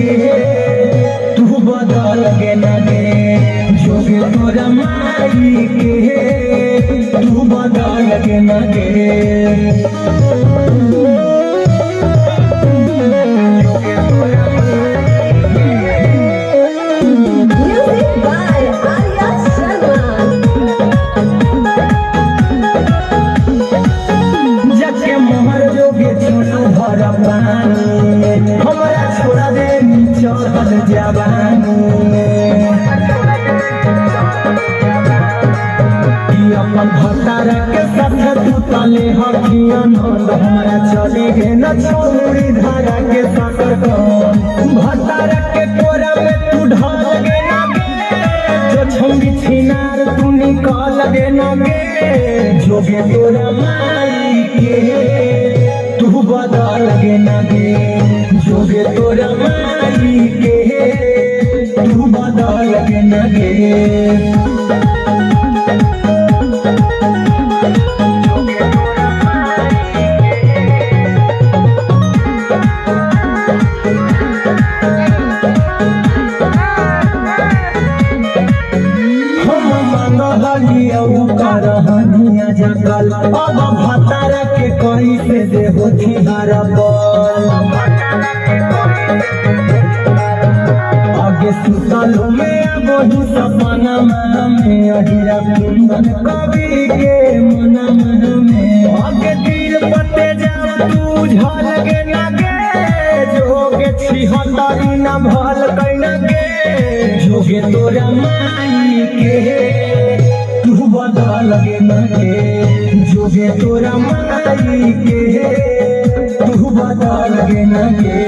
के तू बदल के न गे जोगे तोरा माई के तू बदल के न गे। हमारा छोड़ा दे चढ़ल जवानी अपन भतार के साथ तू तले हकियन हमारा चली गे न छोड़ी धारा के साकर भतार के कोरा में तू ढल गे न गे जो छंगी छिनार तू निकल गे न गे जोगे तोरा माई के तू बदल गे न गे जोगे तोरा माई के तू बदल गे न गे। जगल अब भतार के कहीं से देहो थिहारा बल आगे सुतल में वही सपना में अहिरा कुंदन कवि के मना में आगे दिल पते जा तू झल गे न गे जोगे छिहत्तरी न भल कै न गे जोगे तोरा माई के तू बदल गे न गे जोगे तोरा माई के तू बदल गे न गे।